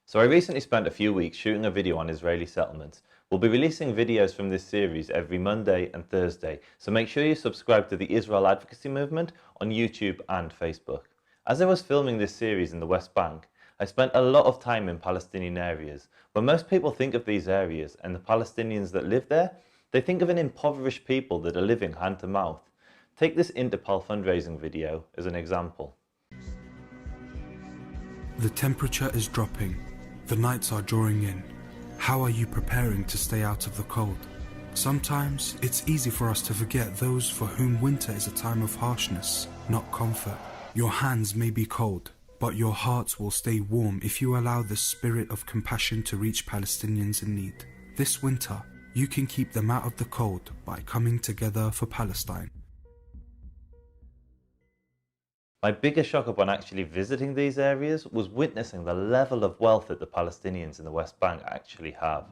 So I recently spent a few weeks shooting a video on Israeli settlements. We'll be releasing videos from this series every Monday and Thursday, so make sure you subscribe to the Israel Advocacy Movement on YouTube and Facebook. As I was filming this series in the West Bank, I spent a lot of time in Palestinian areas. When most people think of these areas and the Palestinians that live there, they think of an impoverished people that are living hand to mouth. Take this Interpol fundraising video as an example. The temperature is dropping. The nights are drawing in. How are you preparing to stay out of the cold? Sometimes it's easy for us to forget those for whom winter is a time of harshness, not comfort. Your hands may be cold, but your hearts will stay warm if you allow the spirit of compassion to reach Palestinians in need. This winter, you can keep them out of the cold by coming together for Palestine. My biggest shock upon actually visiting these areas was witnessing the level of wealth that the Palestinians in the West Bank actually have.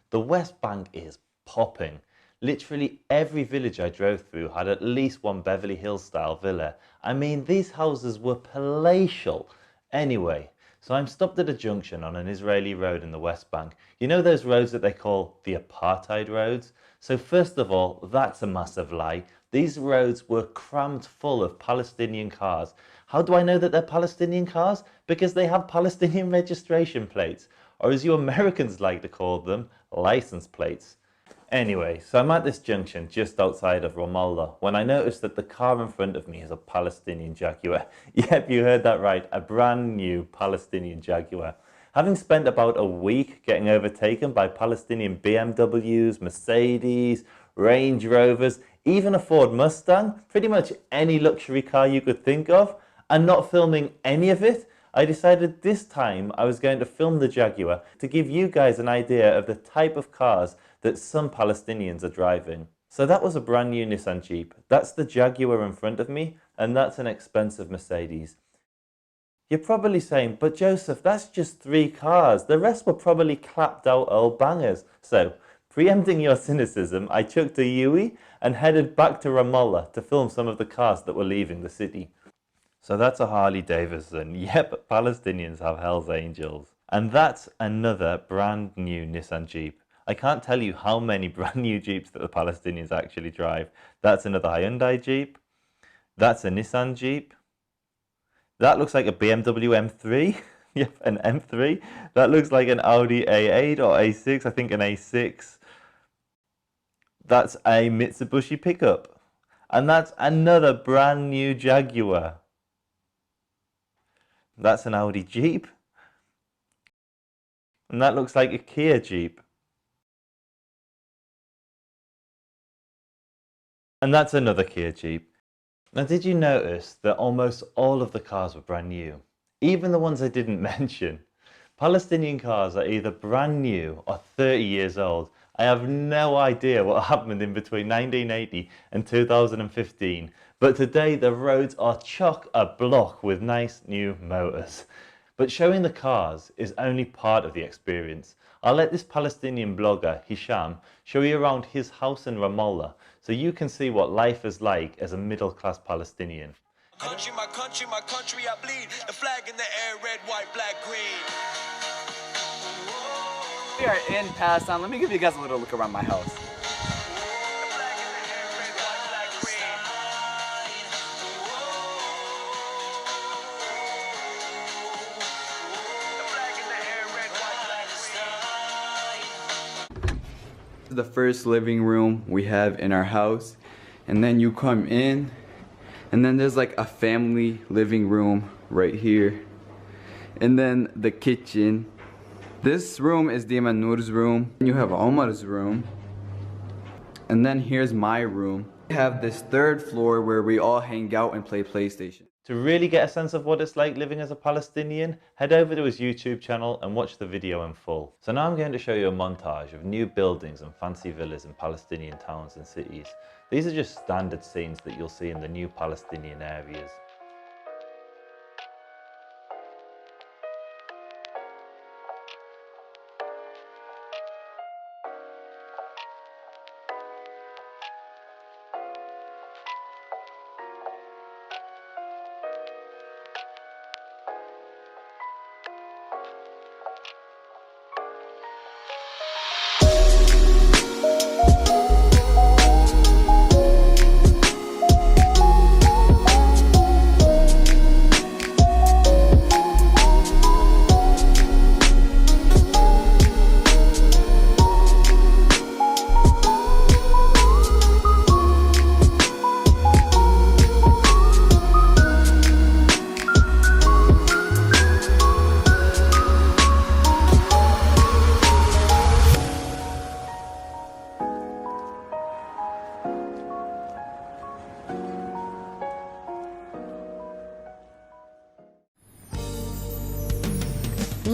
The West Bank is popping. Literally every village I drove through had at least one Beverly Hills style villa. I mean, these houses were palatial. Anyway, so I'm stopped at a junction on an Israeli road in the West Bank. You know those roads that they call the apartheid roads? So first of all, that's a massive lie. These roads were crammed full of Palestinian cars. How do I know that they're Palestinian cars? Because they have Palestinian registration plates, or as you Americans like to call them, license plates. Anyway, so I'm at this junction just outside of Ramallah when I noticed that the car in front of me is a Palestinian Jaguar. Yep, you heard that right, a brand new Palestinian Jaguar. Having spent about a week getting overtaken by Palestinian BMWs, Mercedes, Range Rovers, even a Ford Mustang, pretty much any luxury car you could think of, and not filming any of it, I decided this time I was going to film the Jaguar to give you guys an idea of the type of cars that some Palestinians are driving. So that was a brand new Nissan Jeep. That's the Jaguar in front of me, and that's an expensive Mercedes. You're probably saying, but Joseph, that's just 3 cars. The rest were probably clapped out old bangers. So, preempting your cynicism, I chucked a Yui and headed back to Ramallah to film some of the cars that were leaving the city. So that's a Harley Davidson. Yep, Palestinians have Hell's Angels. And that's another brand new Nissan Jeep. I can't tell you how many brand new Jeeps that the Palestinians actually drive. That's another Hyundai Jeep. That's a Nissan Jeep. That looks like a BMW M3. Yep, an M3. That looks like an Audi A8 or A6. I think an A6. That's a Mitsubishi pickup. And that's another brand new Jaguar. That's an Audi Jeep. And that looks like a Kia Jeep. And that's another Kia Jeep. Now, did you notice that almost all of the cars were brand new? Even the ones I didn't mention. Palestinian cars are either brand new or 30 years old. I have no idea what happened in between 1980 and 2015, but today the roads are chock-a-block with nice new motors. But showing the cars is only part of the experience. I'll let this Palestinian blogger, Hisham, show you around his house in Ramallah so you can see what life is like as a middle-class Palestinian. Country, my country, my country, I bleed. The flag in the air, red, white, black, green. We are in Palestine. Let me give you guys a little look around my house. The first living room we have in our house, and then you come in, and then there's like a family living room right here, and then the kitchen. This room is Diman Noor's room. You have Omar's room, and then here's my room. We have this 3rd floor where we all hang out and play PlayStation. To really get a sense of what it's like living as a Palestinian, head over to his YouTube channel and watch the video in full. So now I'm going to show you a montage of new buildings and fancy villas in Palestinian towns and cities. These are just standard scenes that you'll see in the new Palestinian areas.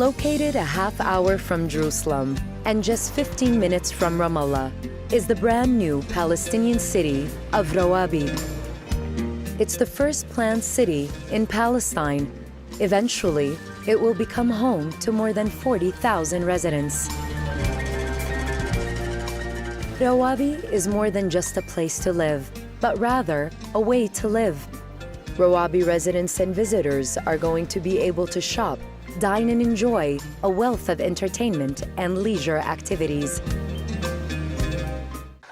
Located a half-hour from Jerusalem and just 15 minutes from Ramallah is the brand new Palestinian city of Rawabi. It's the first planned city in Palestine. Eventually, it will become home to more than 40,000 residents. Rawabi is more than just a place to live, but rather a way to live. Rawabi residents and visitors are going to be able to shop, dine and enjoy a wealth of entertainment and leisure activities.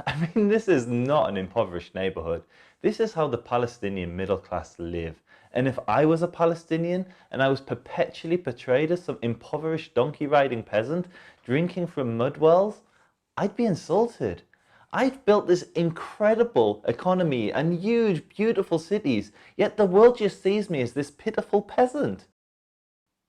I mean, this is not an impoverished neighborhood. This is how the Palestinian middle class live. And if I was a Palestinian and I was perpetually portrayed as some impoverished donkey riding peasant drinking from mud wells, I'd be insulted. I've built this incredible economy and huge, beautiful cities, yet the world just sees me as this pitiful peasant.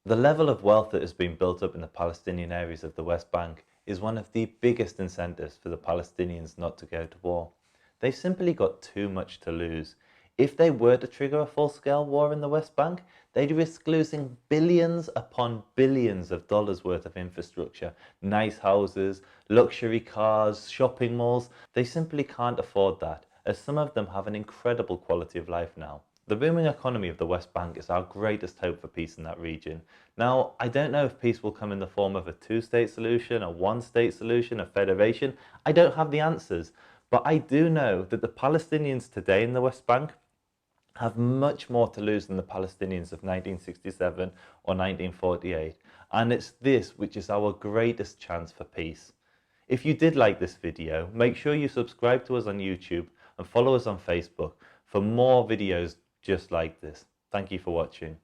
The level of wealth that has been built up in the Palestinian areas of the West Bank is one of the biggest incentives for the Palestinians not to go to war. They've simply got too much to lose. If they were to trigger a full-scale war in the West Bank, they'd risk losing billions upon billions of dollars worth of infrastructure, nice houses, luxury cars, shopping malls. They simply can't afford that, as some of them have an incredible quality of life now. The booming economy of the West Bank is our greatest hope for peace in that region. Now, I don't know if peace will come in the form of a two-state solution, a one-state solution, a federation. I don't have the answers, but I do know that the Palestinians today in the West Bank have much more to lose than the Palestinians of 1967 or 1948. And it's this which is our greatest chance for peace. If you did like this video, make sure you subscribe to us on YouTube and follow us on Facebook for more videos just like this. Thank you for watching.